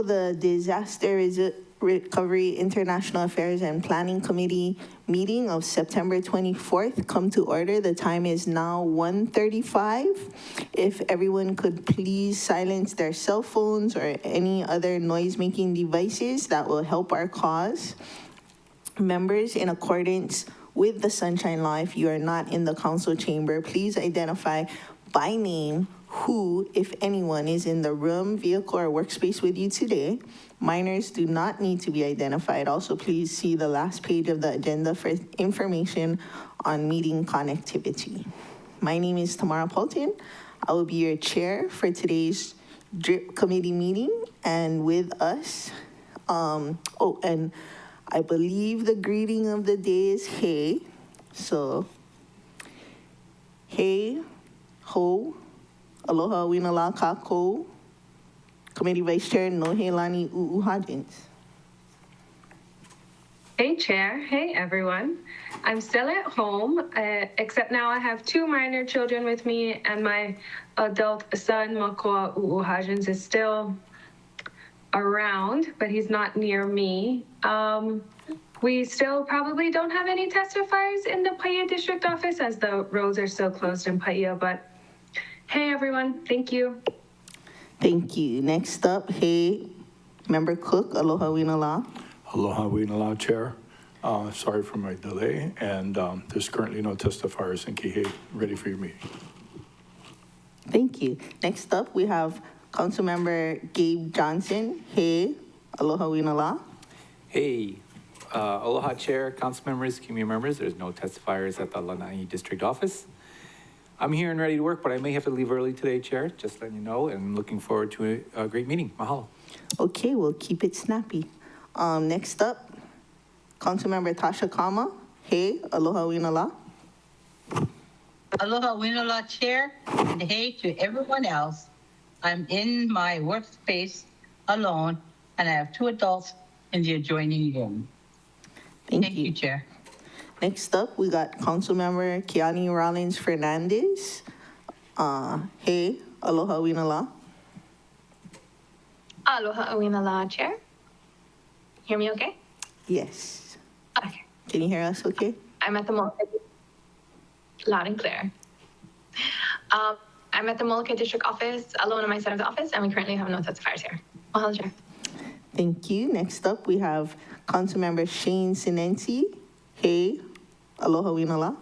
the Recovery International Affairs and Planning Committee meeting of September 24th come to order. The time is now 1:35. If everyone could please silence their cell phones or any other noise-making devices, that will help our cause. Members, in accordance with the Sunshine Law, if you are not in the council chamber, please identify by name who, if anyone, is in the room, vehicle, or workspace with you today. Minors do not need to be identified. Also, please see the last page of the agenda for information on meeting connectivity. My name is Tamara Paulton. I will be your chair for today's DRIP committee meeting. And with us, and I believe the greeting of the day is hey. So, hey, ho, aloha, winala, kako. Committee Vice Chair Nohelani Hodgins. Hey, Chair. Hey, everyone. I'm still at home, except now I have two minor children with me, and my adult son, Makoa Hodgins, is still around, but he's not near me. We still probably don't have any testifiers in the Paia District Office, as the roads are still closed in Paia, but hey, everyone. Thank you. Thank you. Next up, hey, Member Cook, aloha winala. Aloha winala, Chair. Sorry for my delay, and there's currently no testifiers in Kihei. Ready for your meeting. Thank you. Next up, we have Councilmember Gabe Johnson. Hey, aloha winala. Hey, aloha Chair, council members, community members. There's no testifiers at the Lanai District Office. I'm here and ready to work, but I may have to leave early today, Chair, just letting you know, and looking forward to a great meeting. Mahalo. Okay, we'll keep it snappy. Next up, Councilmember Tasha Kama. Hey, aloha winala. Aloha winala, Chair, and hey to everyone else. I'm in my workspace alone, and I have two adults in the adjoining room. Thank you, Chair. Next up, we got Councilmember Kiani Rollins Fernandez. Hey, aloha winala. Aloha winala, Chair. Hear me okay? Yes. Okay. Can you hear us okay? I'm at the Molokai, loud and clear. I'm at the Molokai District Office, alone in my son's office, and we currently have no testifiers here. Mahalo, Chair. Thank you. Next up, we have Councilmember Shane Sinensi. Hey, aloha winala.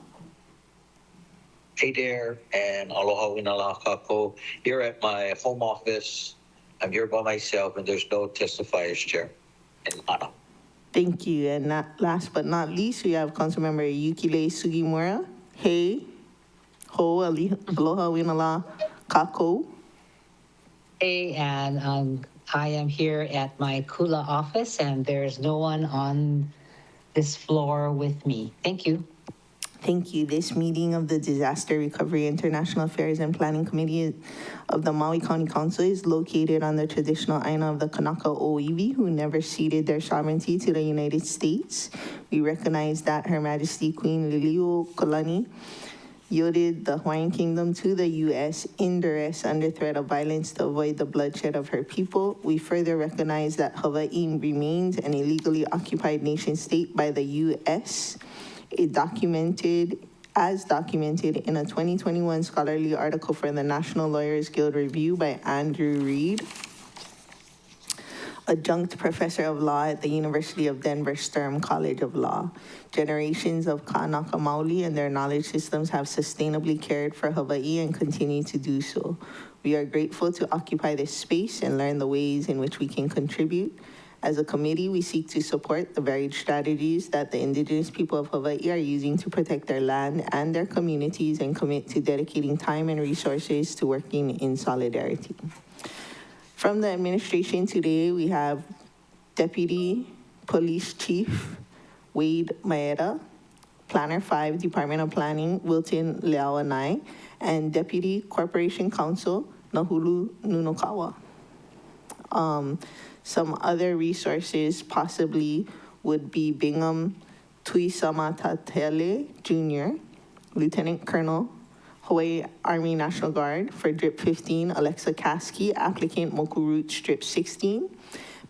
Hey there, and aloha winala kako. Here at my home office. I'm here by myself, and there's no testifiers, Chair. And Anna. Thank you. And last but not least, we have Councilmember Yukile Sugimura. Hey, ho, aloha winala kako. Hey, and I am here at my Kula office, and there's no one on this floor with me. Thank you. Thank you. This meeting of the Disaster Recovery International Affairs and Planning Committee of the Maui County Council is located on the traditional Aina of the Kanaka Oiwi, who never ceded their sovereignty to the United States. We recognize that Her Majesty Queen Liliuokalani yielded the Hawaiian Kingdom to the U.S. in duress under threat of violence to avoid the bloodshed of her people. We further recognize that Hawaii remains an illegally occupied nation state by the U.S. As documented in a 2021 scholarly article for the National Lawyers Guild Review by Andrew Reed, adjunct professor of law at the University of Denver Sturm College of Law. Generations of Kanaka Maoli and their knowledge systems have sustainably cared for Hawaii and continue to do so. We are grateful to occupy this space and learn the ways in which we can contribute. As a committee, we seek to support the varied strategies that the indigenous people of Hawaii are using to protect their land and their communities and commit to dedicating time and resources to working in solidarity. From the administration today, we have Deputy Police Chief Wade Maeda, Planner 5, Department of Planning, Wilton Leawanai, and Deputy Corporation Counsel, Nahulu Nunokawa. Some other resources possibly would be Bingham Tuisamatatele Jr., Lieutenant Colonel, Hawaii Army National Guard for DRIP 15, Alexa Kasky, applicant Moku Route Strip 16,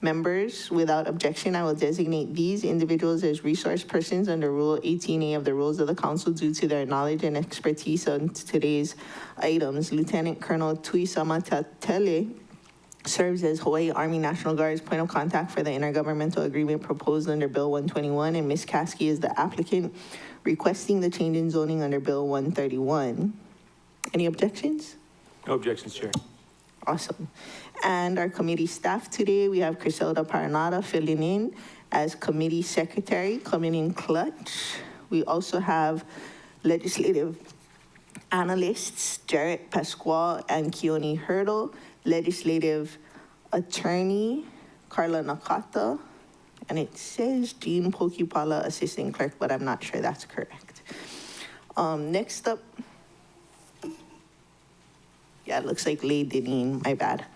members. Without objection, I will designate these individuals as resource persons under Rule 18A of the Rules of the Council due to their knowledge and expertise on today's items. Lieutenant Colonel Tuisama Tatele serves as Hawaii Army National Guard's point of contact for the intergovernmental agreement proposed under Bill 121, and Ms. Caskey is the applicant requesting the change in zoning under Bill 131. Any objections? No objections, Chair. Awesome. And our committee staff today, we have Criselda Paranada filling in as committee secretary, coming in clutch. We also have legislative analysts, Jarrett Pasquale and Keone Hurdle, legislative attorney, Carla Nakata, and it says Jean Pokipala, assistant clerk, but I'm not sure that's correct. Next up, yeah, it looks like Lay Deneen, my bad.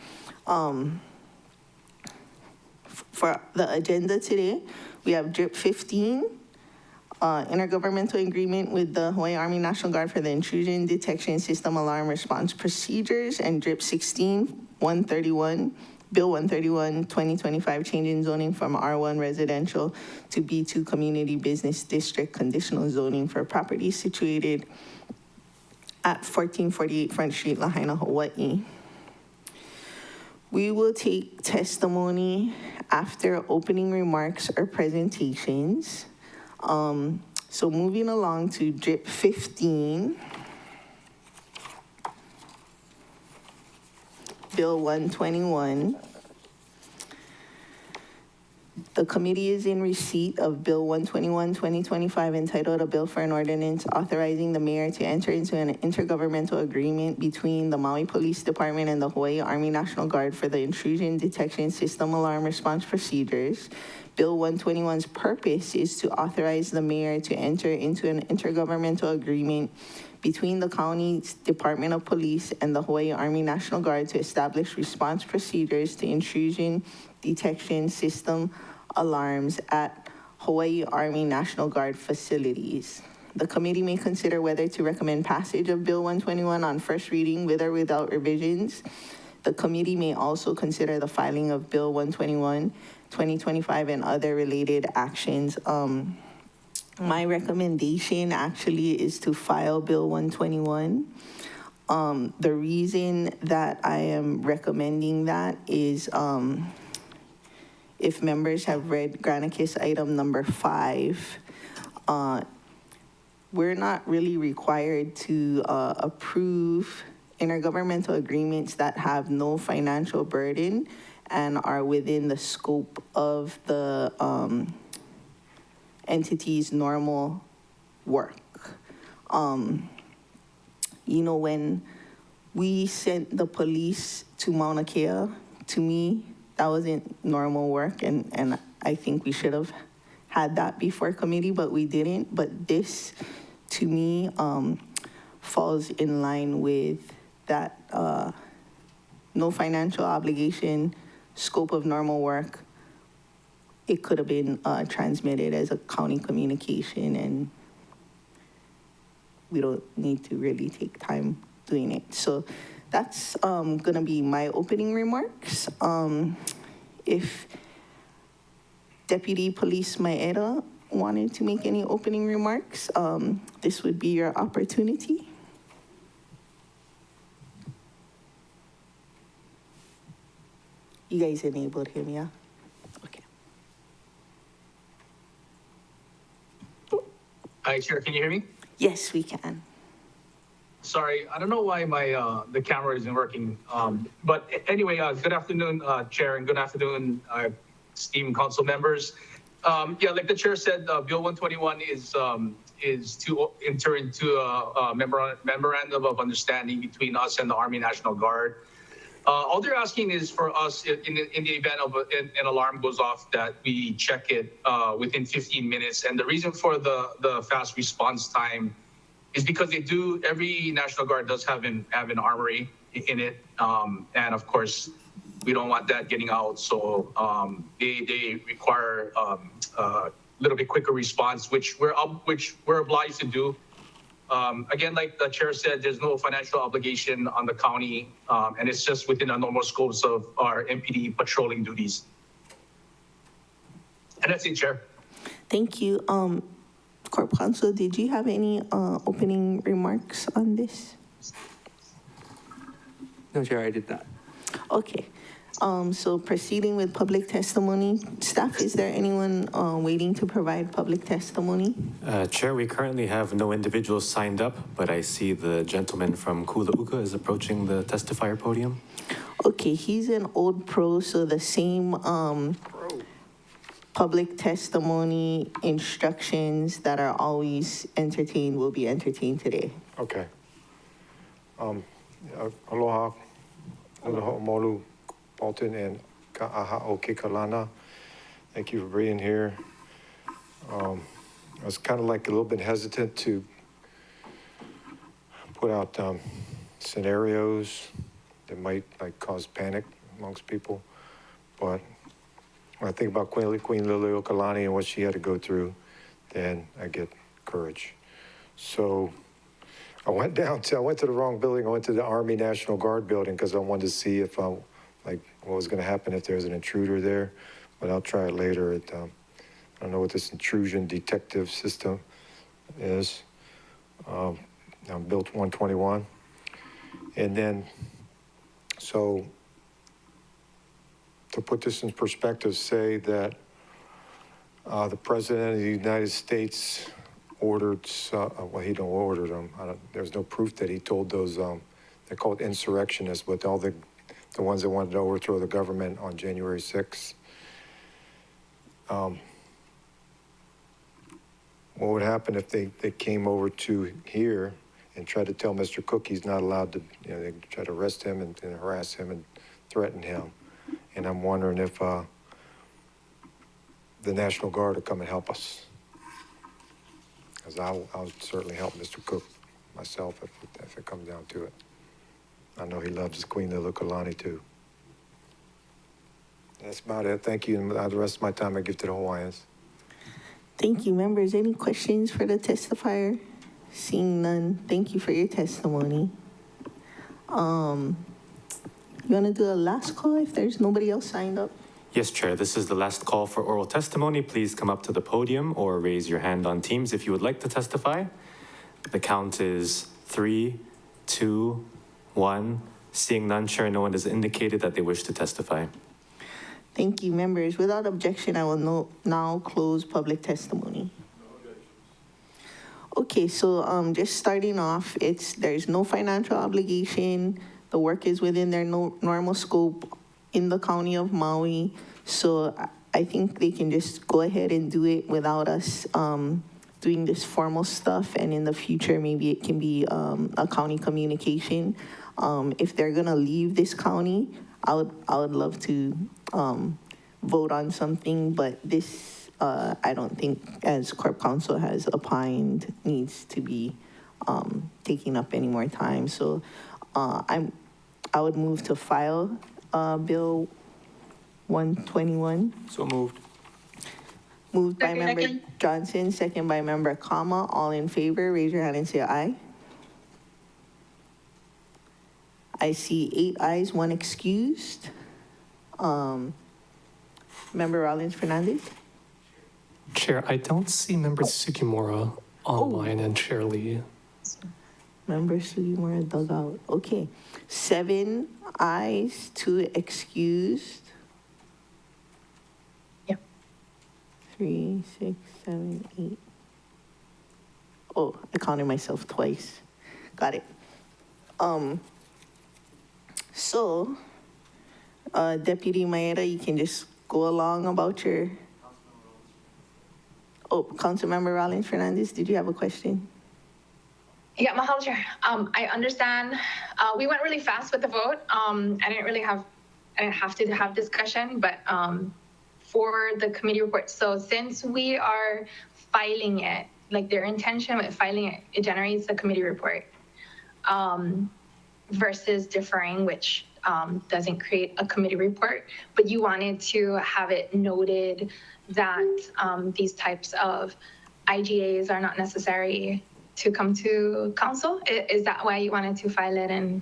For the agenda today, we have DRIP 15, intergovernmental agreement with the Hawaii Army National Guard for the intrusion detection system alarm response procedures, and DRIP 16, 131, Bill 131, 2025, change in zoning from R1 residential to B2 community business district conditional zoning for properties situated at 1448 Front Street, Lahaina, Hawaii. We will take testimony after opening remarks or presentations. So moving along to DRIP 15, Bill 121. The committee is in receipt of Bill 121, 2025, entitled A Bill for an Ordinance Authorizing the Mayor to Enter into an Intergovernmental Agreement between the Maui Police Department and the Hawaii Army National Guard for the Intrusion Detection System Alarm Response Procedures. Bill 121's purpose is to authorize the mayor to enter into an intergovernmental agreement between the county's Department of Police and the Hawaii Army National Guard to establish response procedures to intrusion detection system alarms at Hawaii Army National Guard facilities. The committee may consider whether to recommend passage of Bill 121 on first reading with or without revisions. The committee may also consider the filing of Bill 121, 2025, and other related actions. My recommendation actually is to file Bill 121. The reason that I am recommending that is if members have read Granicus item number 5, we're not really required to approve intergovernmental agreements that have no financial burden and are within the scope of the entity's normal work. You know, when we sent the police to Mauna Kea, to me, that wasn't normal work, and I think we should have had that before committee, but we didn't. But this, to me, falls in line with that no financial obligation, scope of normal work. It could have been transmitted as a county communication, and we don't need to really take time doing it. So that's gonna be my opening remarks. If Deputy Police Maeda wanted to make any opening remarks, this would be your opportunity. You guys enabled him, yeah? Okay. Hi, Chair, can you hear me? Yes, we can. Sorry, I don't know why my the camera isn't working. But anyway, good afternoon, Chair, and good afternoon, esteemed council members. Yeah, like the Chair said, Bill 121 is to enter into a memorandum of understanding between us and the Army National Guard. All they're asking is for us, in the event of an alarm goes off, that we check it within 15 minutes. And the reason for the fast response time is because every National Guard does have an armory in it. And of course, we don't want that getting out. So they require a little bit quicker response, which we're obliged to do. Again, like the Chair said, there's no financial obligation on the county, and it's just within the normal scopes of our MPD patrolling duties. And that's it, Chair. Thank you. Corp Counsel, did you have any opening remarks on this? No, Chair, I did not. Okay. So proceeding with public testimony, staff, is there anyone waiting to provide public testimony? Chair, we currently have no individuals signed up, but I see the gentleman from Kulauka is approaching the testifier podium. Okay, he's an old pro, so the same public testimony instructions that are always entertained will be entertained today. Okay. Aloha, aloha molu, Alton, and ka'aha o ke kalana. Thank you for being here. I was kind of like a little bit hesitant to put out scenarios that might like cause panic amongst people, but when I think about Queen Liliuokalani and what she had to go through, then I get courage. So I went to the wrong building. I went to the Army National Guard building because I wanted to see if like what was going to happen if there's an intruder there, but I'll try it later. I don't know what this intrusion detective system is. I'm built 121. And then, so to put this in perspective, say that the President of the United States ordered, well, he don't order them. There's no proof that he told those, they're called insurrectionists, but all the ones that wanted to overthrow the government on January 6th. What would happen if they came over to here and tried to tell Mr. Cook he's not allowed to, they try to arrest him and harass him and threaten him. And I'm wondering if the National Guard will come and help us. Because I'll certainly help Mr. Cook myself if it comes down to it. I know he loves his Queen Liliuokalani too. That's about it. Thank you. And the rest of my time I give to the Hawaiians. Thank you, members. Any questions for the testifier? Seeing none, thank you for your testimony. You want to do a last call if there's nobody else signed up? Yes, Chair, this is the last call for oral testimony. Please come up to the podium or raise your hand on Teams if you would like to testify. The count is 3, 2, 1. Seeing none, Chair, no one has indicated that they wish to testify. Thank you, members. Without objection, I will now close public testimony. Okay, so just starting off, there's no financial obligation. The work is within their normal scope in the county of Maui. So I think they can just go ahead and do it without us doing this formal stuff. And in the future, maybe it can be a county communication. If they're gonna leave this county, I would love to vote on something, but this, I don't think, as Corp Counsel has opined, needs to be taking up any more time. So I would move to file Bill 121. So moved. Moved by Member Second. Johnson, second by Member Kama. All in favor, raise your hand and say aye. I see 8 ayes, 1 excused. Member Rollins Fernandez? Chair, I don't see Member Sugimura online and Chair Lee. Member Sugimura dug out. Okay. 7 ayes, 2 excused. Yep. 3, 6, 7, 8. Oh, I counted myself twice. Got it. So, Deputy Maeda, you can just go along about your... Oh, Councilmember Rollins Fernandez, did you have a question? Yeah, Mahalo Chair. I understand. We went really fast with the vote. I didn't have to have discussion, but for the committee report. So since we are filing it, like their intention with filing it, it generates a committee report versus deferring, which doesn't create a committee report. But you wanted to have it noted that these types of IGAs are not necessary to come to council? Is that why you wanted to file it? And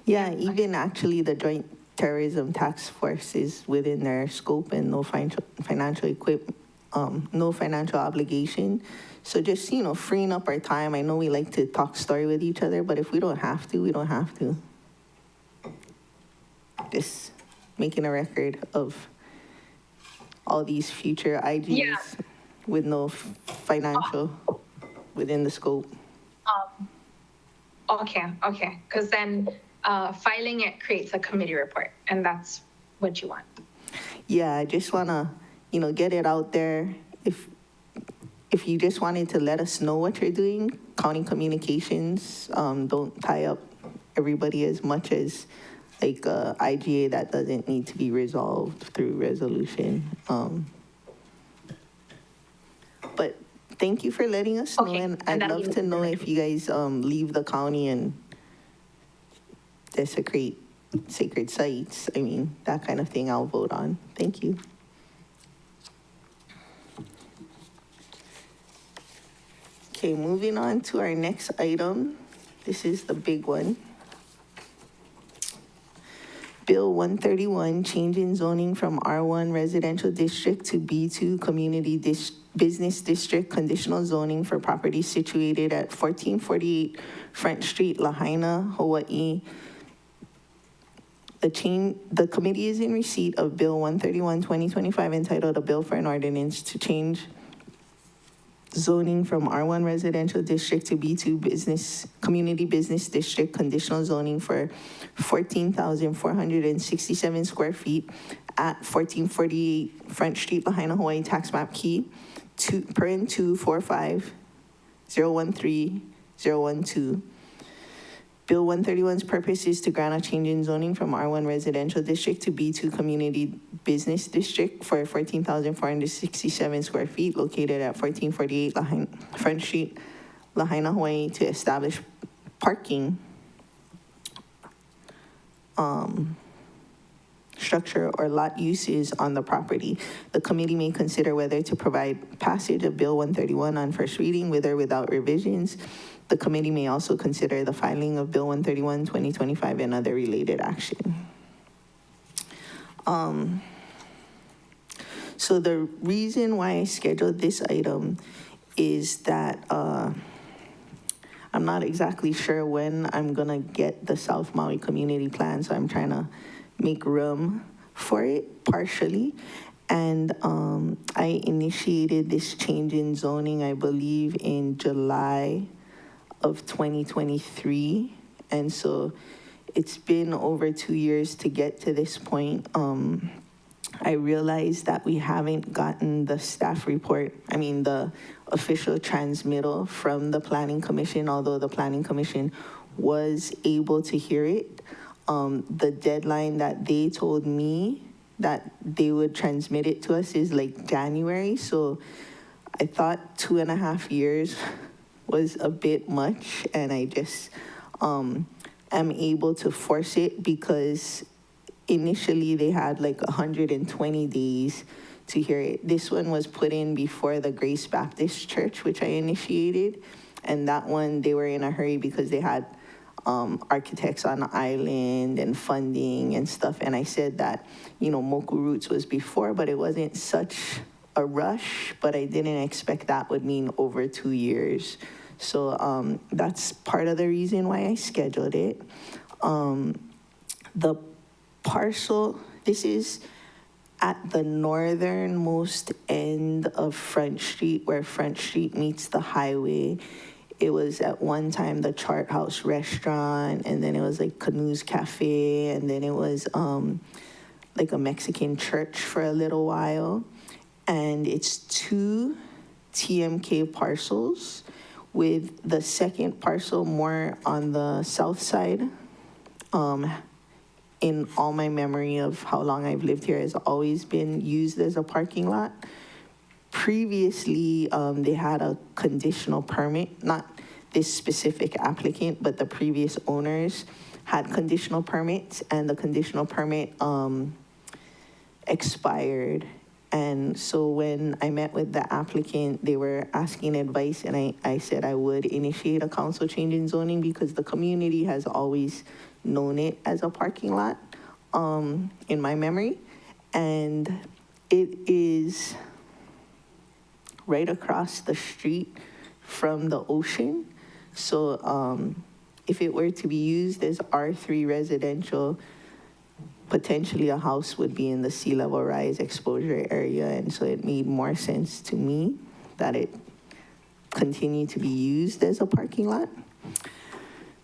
Yeah, even actually the Joint Terrorism Task Force is within their scope, and no financial no financial obligation. So just, freeing up our time. I know we like to talk story with each other, but if we don't have to, we don't have to. Just making a record of all these future IGs Yeah. with no financial within the scope. Okay, because then filing it creates a committee report, and that's what you want. Yeah, I just want to, get it out there. If you just wanted to let us know what you're doing, county communications, don't tie up everybody as much as like IGA that doesn't need to be resolved through resolution. But thank you for letting us know, Okay, and and I'd that'll love be to the know next if you guys leave the county and desecrate sacred sites. I mean, that kind of thing I'll vote on. Thank you. Okay, moving on to our next item. This is the big one. Bill 131, changing zoning from R1 residential district to B2 community business district, conditional zoning for properties situated at 1448 Front Street, Lahaina, Hawaii. The committee is in receipt of Bill 131, 2025, entitled "A Bill for an Ordinance to Change Zoning from R1 Residential District to B2 Community Business District, conditional zoning for 14,467 square feet at 1448 Front Street, Lahaina, Hawaii, tax map key 2.245013012. Bill 131's purpose is to grant a change in zoning from R1 Residential District to B2 Community Business District for 14,467 square feet located at 1448 Front Street, Lahaina, Hawaii, to establish parking structure or lot uses on the property. The committee may consider whether to provide passage of Bill 131 on first reading with or without revisions. The committee may also consider the filing of Bill 131, 2025 and other related action. So the reason why I scheduled this item is that I'm not exactly sure when I'm gonna get the South Maui Community Plan, so I'm trying to make room for it partially. And I initiated this change in zoning, I believe, in July of 2023. And so it's been over 2 years to get to this point. I realized that we haven't gotten the staff report, the official transmittal from the Planning Commission, although the Planning Commission was able to hear it. The deadline that they told me that they would transmit it to us is like January. So I thought 2.5 years was a bit much, and I just am able to force it because initially they had like 120 days to hear it. This one was put in before the Grace Baptist Church, which I initiated, and that one they were in a hurry because they had architects on the island and funding and stuff. And I said that, Moku Roots was before, but it wasn't such a rush, but I didn't expect that would mean over 2 years. So that's part of the reason why I scheduled it. The parcel, this is at the northernmost end of Front Street, where Front Street meets the highway. It was at one time the Chart House restaurant, and then it was like Canoes Cafe, and then it was like a Mexican church for a little while. And it's 2 TMK parcels, with the second parcel more on the south side. In all my memory of how long I've lived here, has always been used as a parking lot. Previously, they had a conditional permit, not this specific applicant, but the previous owners had conditional permits, and the conditional permit expired. And so when I met with the applicant, they were asking advice, and I said I would initiate a council change in zoning because the community has always known it as a parking lot in my memory. And it is right across the street from the ocean. So if it were to be used as R3 residential, potentially a house would be in the sea level rise exposure area. And so it made more sense to me that it continue to be used as a parking lot.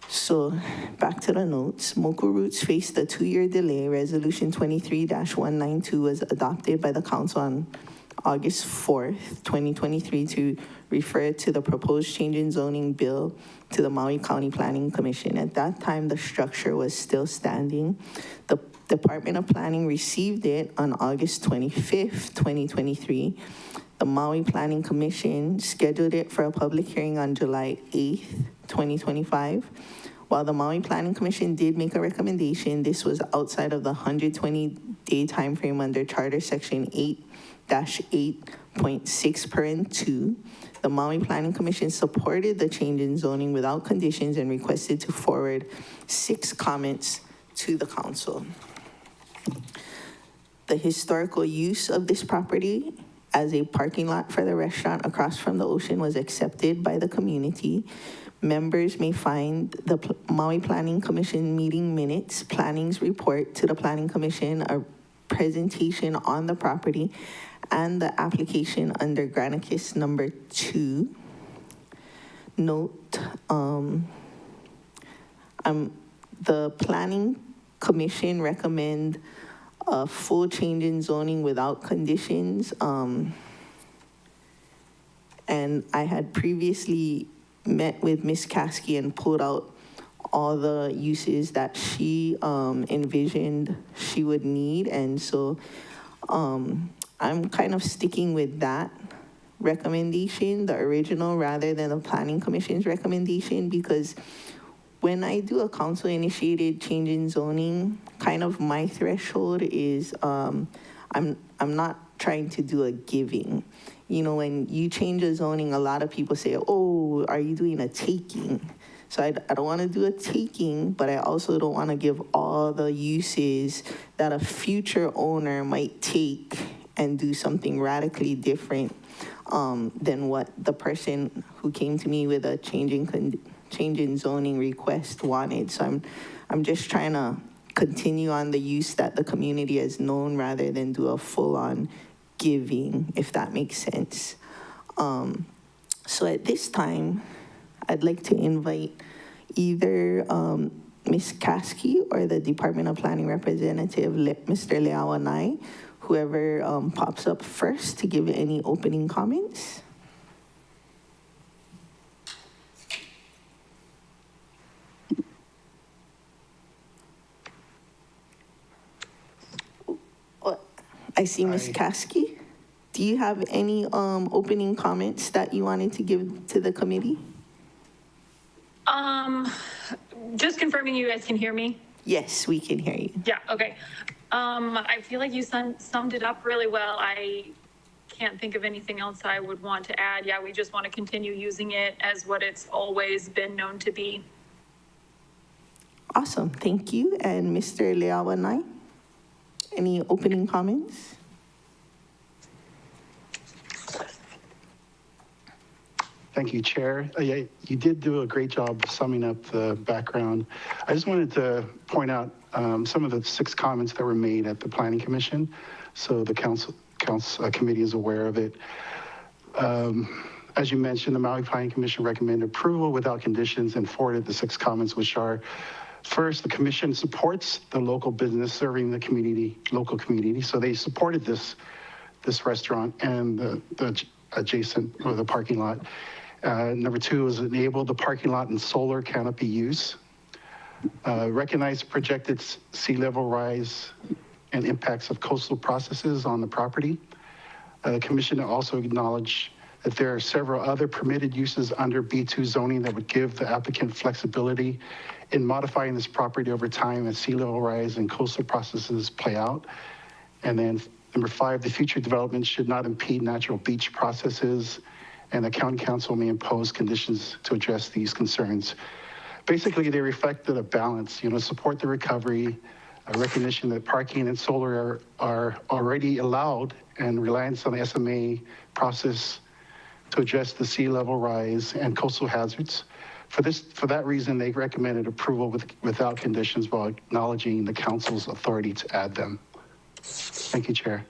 So back to the notes. Moku Roots faced a 2-year delay. Resolution 23-192 was adopted by the council on August 4th, 2023 to refer to the proposed change in zoning bill to the Maui County Planning Commission. At that time, the structure was still standing. The Department of Planning received it on August 25th, 2023. The Maui Planning Commission scheduled it for a public hearing on July 8th, 2025. While the Maui Planning Commission did make a recommendation, this was outside of the 120-day timeframe under Charter Section 8-8.6 parent 2. The Maui Planning Commission supported the change in zoning without conditions and requested to forward 6 comments to the council. The historical use of this property as a parking lot for the restaurant across from the ocean was accepted by the community. Members may find the Maui Planning Commission meeting minutes, planning's report to the Planning Commission, a presentation on the property, and the application under Granicus number 2. Note, the Planning Commission recommend a full change in zoning without conditions. And I had previously met with Ms. Caskey and pulled out all the uses that she envisioned she would need. And so I'm kind of sticking with that recommendation, the original, rather than the Planning Commission's recommendation, because when I do a council-initiated change in zoning, kind of my threshold is I'm not trying to do a giving. You know, when you change a zoning, a lot of people say, oh, are you doing a taking? So I don't want to do a taking, but I also don't want to give all the uses that a future owner might take and do something radically different than what the person who came to me with a change in zoning request wanted. So I'm just trying to continue on the use that the community has known rather than do a full-on giving, if that makes sense. So at this time, I'd like to invite either Ms. Caskey or the Department of Planning representative, Mr. Leawanai, whoever pops up first to give any opening comments. I see Ms. Caskey. Do you have any opening comments that you wanted to give to the committee? Just confirming you guys can hear me. Yes, we can hear you. Yeah, okay. I feel like you summed it up really well. I can't think of anything else I would want to add. Yeah, we just want to continue using it as what it's always been known to be. Awesome, thank you. And Mr. Leawanai, any opening comments? Thank you, Chair. Yeah, you did do a great job summing up the background. I just wanted to point out some of the 6 comments that were made at the Planning Commission, so the council committee is aware of it. As you mentioned, the Maui Planning Commission recommended approval without conditions and forwarded the 6 comments, which are: first, the commission supports the local business serving the community, local community, so they supported this restaurant and the adjacent or the parking lot. Number 2 is enable the parking lot and solar canopy use. Recognize projected sea level rise and impacts of coastal processes on the property. The commission also acknowledged that there are several other permitted uses under B2 zoning that would give the applicant flexibility in modifying this property over time as sea level rise and coastal processes play out. And then number 5, the future development should not impede natural beach processes, and the county council may impose conditions to address these concerns. Basically, they reflected a balance, support the recovery, a recognition that parking and solar are already allowed, and reliance on the SMA process to address the sea level rise and coastal hazards. For that reason, they recommended approval without conditions while acknowledging the council's authority to add them. Thank you, Chair.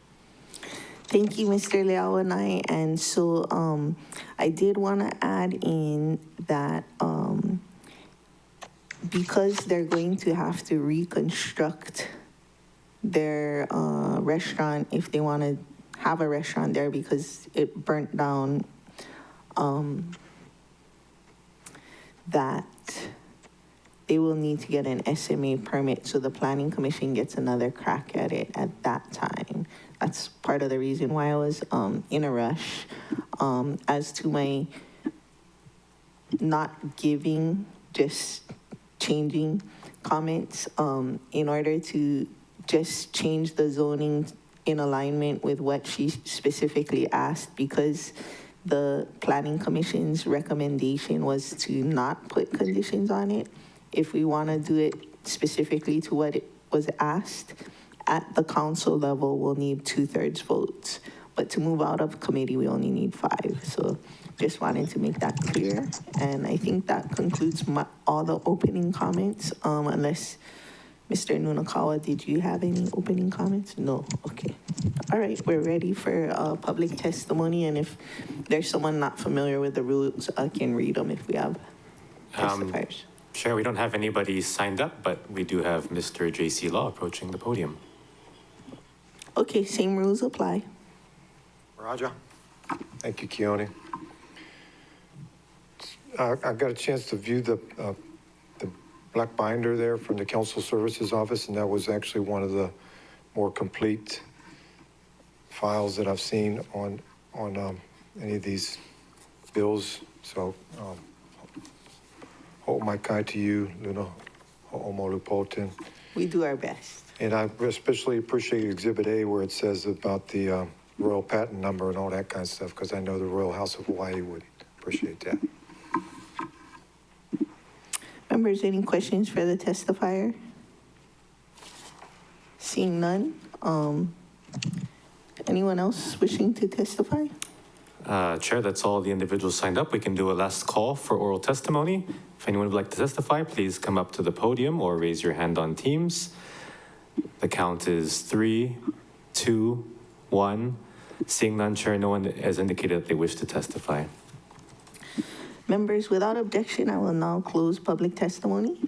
Thank you, Mr. Leawanai. And so I did want to add in that because they're going to have to reconstruct their restaurant if they want to have a restaurant there because it burnt down, that they will need to get an SMA permit, so the Planning Commission gets another crack at it at that time. That's part of the reason why I was in a rush. As to my not giving, just changing comments, in order to just change the zoning in alignment with what she specifically asked, because the Planning Commission's recommendation was to not put conditions on it. If we want to do it specifically to what it was asked, at the council level, we'll need 2/3 votes. But to move out of committee, we only need 5. So just wanted to make that clear. And I think that concludes all the opening comments, unless Mr. Nunakawa, did you have any opening comments? No, okay. All right, we're ready for public testimony, and if there's someone not familiar with the rules, I can read them if we have testifiers. Chair, we don't have anybody signed up, but we do have Mr. J.C. Law approaching the podium. Okay, same rules apply. Raja. Thank you, Keone. I got a chance to view the black binder there from the Council Services Office, and that was actually one of the more complete files that I've seen on any of these bills. So, ho'o mai kai to you, Luna Ho'omolupoten. We do our best. And I especially appreciate Exhibit A where it says about the Royal Patent Number and all that kind of stuff, because I know the Royal House of Hawaii would appreciate that. Members, any questions for the testifier? Seeing none. Anyone else wishing to testify? Chair, that's all the individuals signed up. We can do a last call for oral testimony. If anyone would like to testify, please come up to the podium or raise your hand on Teams. The count is 3, 2, 1. Seeing none, Chair, no one has indicated that they wish to testify. Members, without objection, I will now close public testimony.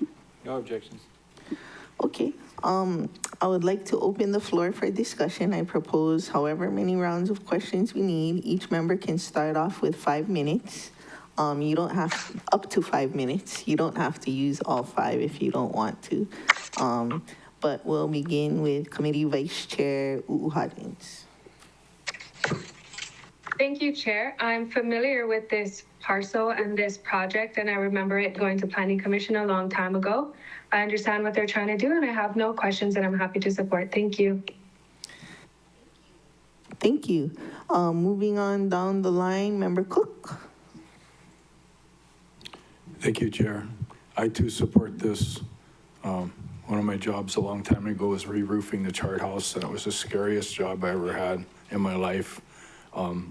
No objections. Okay. I would like to open the floor for discussion. I propose however many rounds of questions we need. Each member can start off with 5 minutes. You don't have up to 5 minutes. You don't have to use all 5 if you don't want to. But we'll begin with Committee Vice Chair Hodgins. Thank you, Chair. I'm familiar with this parcel and this project, and I remember it going to Planning Commission a long time ago. I understand what they're trying to do, and I have no questions, and I'm happy to support. Thank you. Thank you. Moving on down the line, Member Cook. Thank you, Chair. I too support this. One of my jobs a long time ago was re-roofing the chart house, and it was the scariest job I ever had in my life.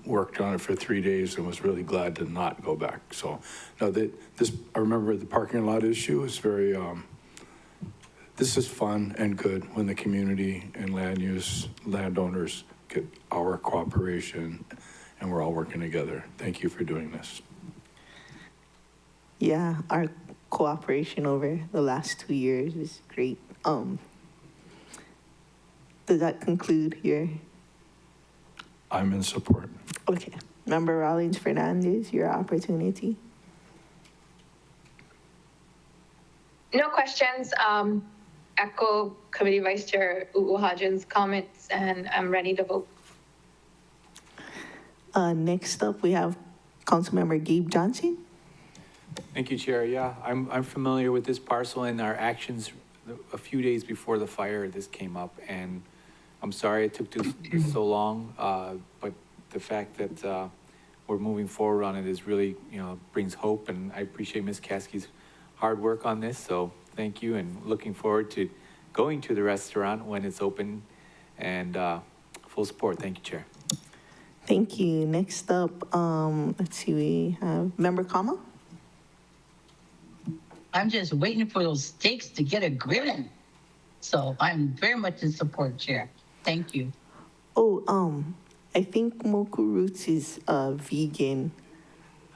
Worked on it for 3 days and was really glad to not go back. So now I remember the parking lot issue is very, this is fun and good when the community and landowners get our cooperation and we're all working together. Thank you for doing this. Yeah, our cooperation over the last 2 years is great. Does that conclude your? I'm in support. Okay. Member Rollins Fernandez, your opportunity. No questions. Echo Committee Vice Chair Hodgins' comments, and I'm ready to vote. Next up, we have Councilmember Gabe Johnson. Thank you, Chair. Yeah, I'm familiar with this parcel and our actions a few days before the fire. This came up, and I'm sorry it took so long, but the fact that we're moving forward on it is really, brings hope, and I appreciate Ms. Caskey's hard work on this, so thank you, and looking forward to going to the restaurant when it's open, and full support. Thank you, Chair. Thank you. Next up, let's see, we have Member Kama. I'm just waiting for those steaks to get a grilling. So I'm very much in support, Chair. Thank you. Oh, I think Moku Roots is a vegan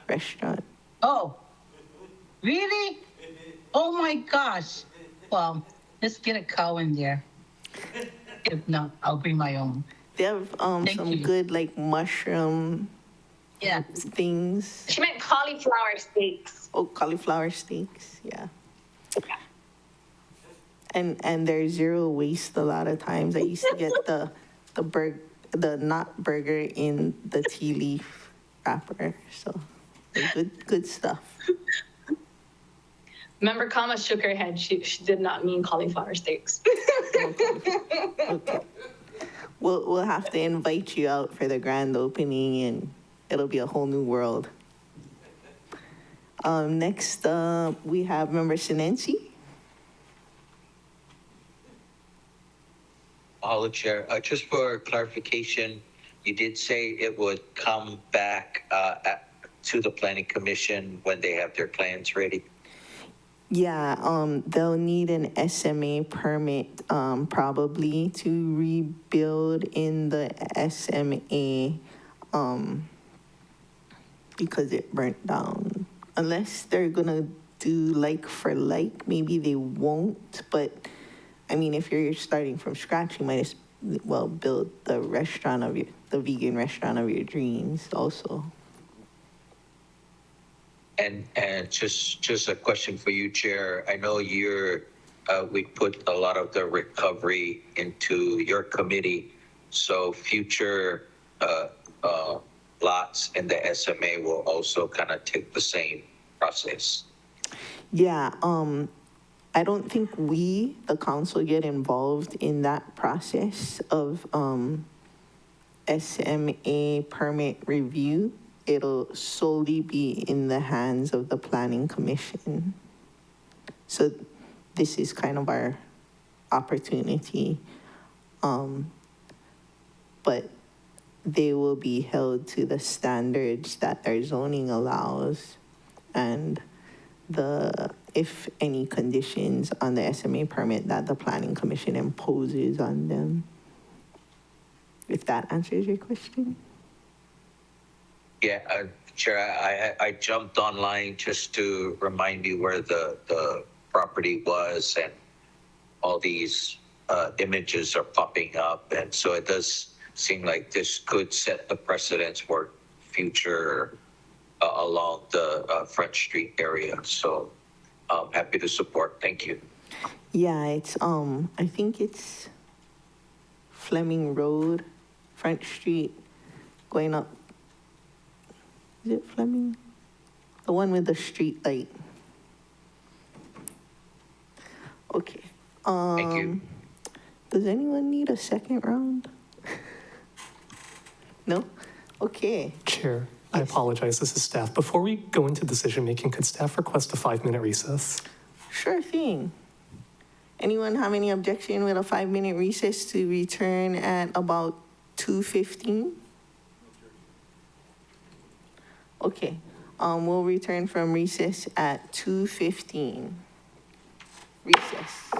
restaurant. Oh, really? Oh my gosh. Well, let's get a cow in there. If not, I'll bring my own. They have Thank some you. good like mushroom Yeah. things. She meant cauliflower steaks. Oh, cauliflower steaks. Yeah. And there's zero waste a lot of times. I used to get the nut burger in the tea leaf wrapper. So good stuff. Member Kama shook her head. She did not mean cauliflower steaks. Okay. We'll have to invite you out for the grand opening, and it'll be a whole new world. Next up, we have Member Sinensi. Mahalo, Chair. Just for clarification, you did say it would come back to the Planning Commission when they have their plans ready. Yeah, they'll need an SMA permit, probably to rebuild in the SMA, because it burnt down. Unless they're gonna do like for like, maybe they won't, but I mean, if you're starting from scratch, you might as well build the vegan restaurant of your dreams also. And just a question for you, Chair. I know we put a lot of the recovery into your committee, so future lots in the SMA will also kind of take the same process. Yeah, I don't think we, the council, get involved in that process of SMA permit review. It'll solely be in the hands of the Planning Commission. So this is kind of our opportunity. But they will be held to the standards that their zoning allows, and if any conditions on the SMA permit that the Planning Commission imposes on them. If that answers your question. Yeah, Chair, I jumped online just to remind you where the property was, and all these images are popping up. And so it does seem like this could set the precedence for future along the Front Street area. So I'm happy to support. Thank you. Yeah, it's I think it's Fleming Road, Front Street, going up. Is it Fleming? The one with the street light. Okay. Thank you. Does anyone need a second round? No? Okay. Chair, I apologize, this is staff. Before we go into decision-making, could staff request a 5-minute recess? Sure thing. Anyone have any objection with a 5-minute recess to return at about 2:15? Okay, we'll return from recess at 2:15. Recess.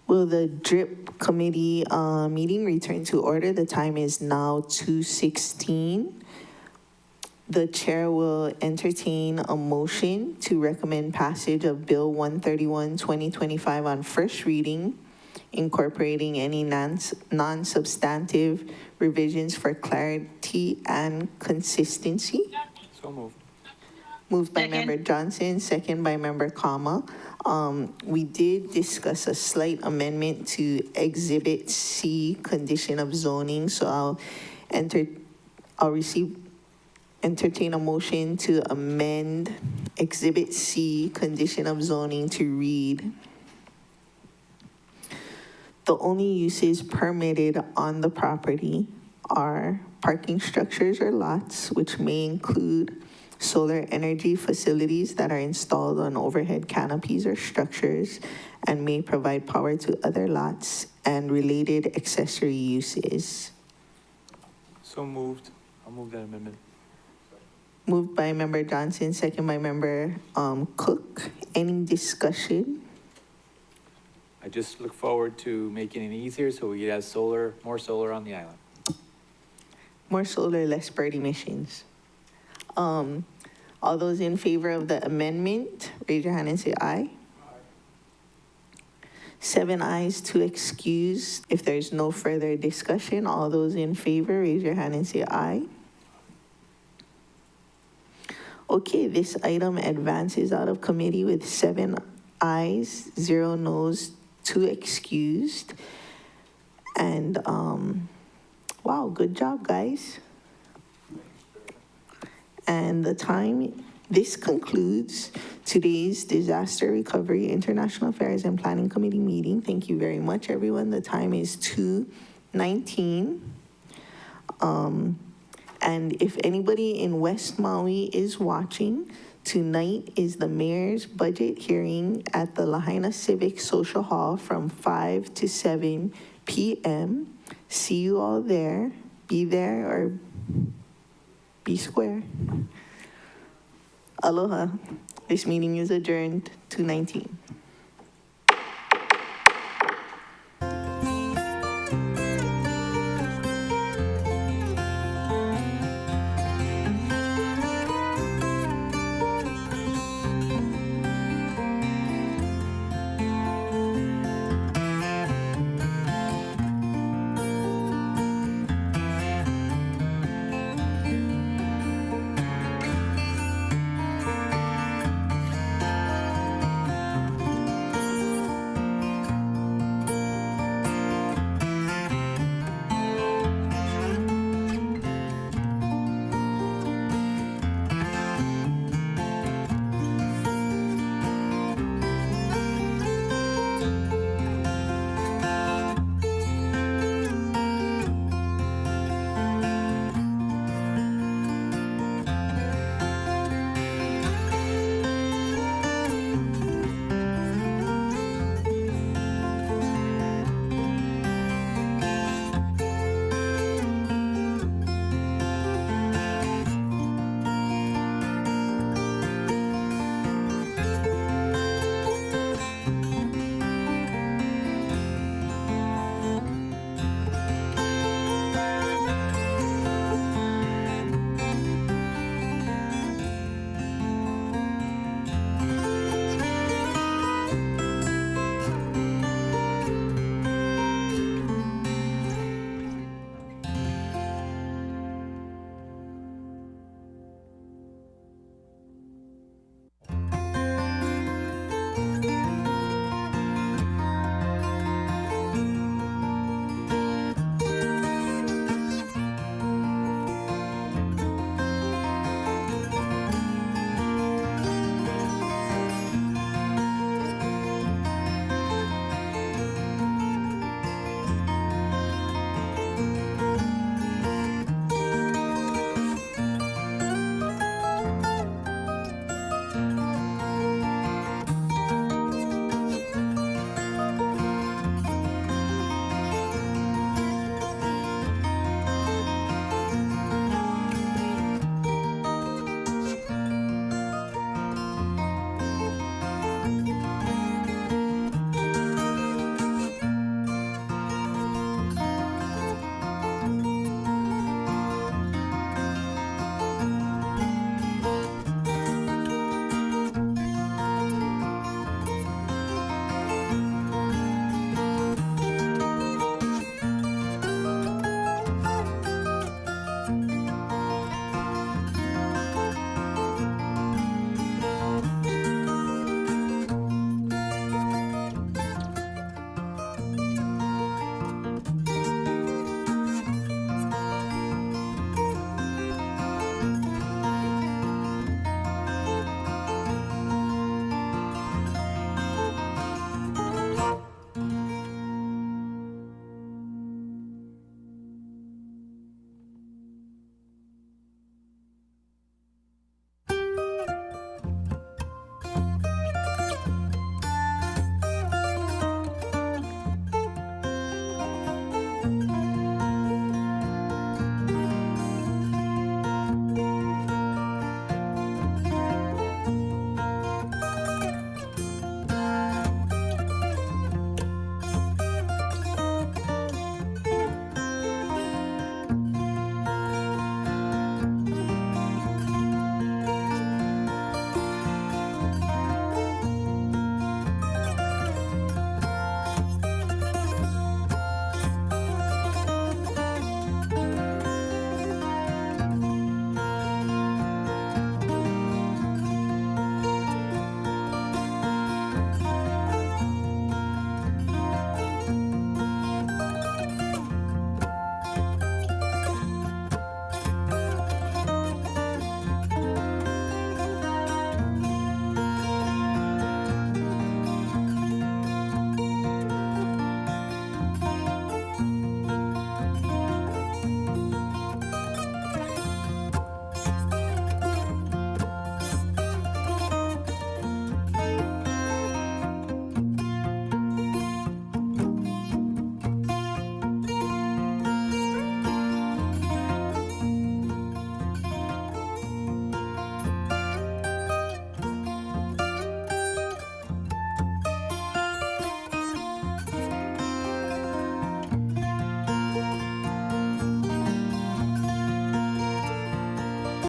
Will the DRIP committee meeting return to order? The time is now 2:16. The chair will entertain a motion to recommend passage of Bill 131, 2025 on first reading, incorporating any non-substantive revisions for clarity and consistency. So moved. Moved by Second. Member Johnson, second by Member Kama. We did discuss a slight amendment to Exhibit C, condition of zoning, so I'll entertain a motion to amend Exhibit C, condition of zoning to read: the only uses permitted on the property are parking structures or lots, which may include solar energy facilities that are installed on overhead canopies or structures and may provide power to other lots, and related accessory uses. So moved. I'll move that amendment. Moved by Member Johnson, second by Member Cook. Any discussion? I just look forward to making it easier so we get more solar on the island. More solar, less bird emissions. All those in favor of the amendment, raise your hand and say aye. 7 ayes, 2 excused. If there's no further discussion, all those in favor, raise your hand and say aye. Okay, this item advances out of committee with 7 ayes, 0 noes, 2 excused. And, wow, good job, guys. And this concludes today's Disaster Recovery, International Affairs and Planning Committee meeting. Thank you very much, everyone. The time is 2:19. And if anybody in West Maui is watching, tonight is the mayor's budget hearing at the Lahaina Civic Social Hall from 5 to 7 p.m. See you all there. Be there or be square. Aloha. This meeting is adjourned, 2:19.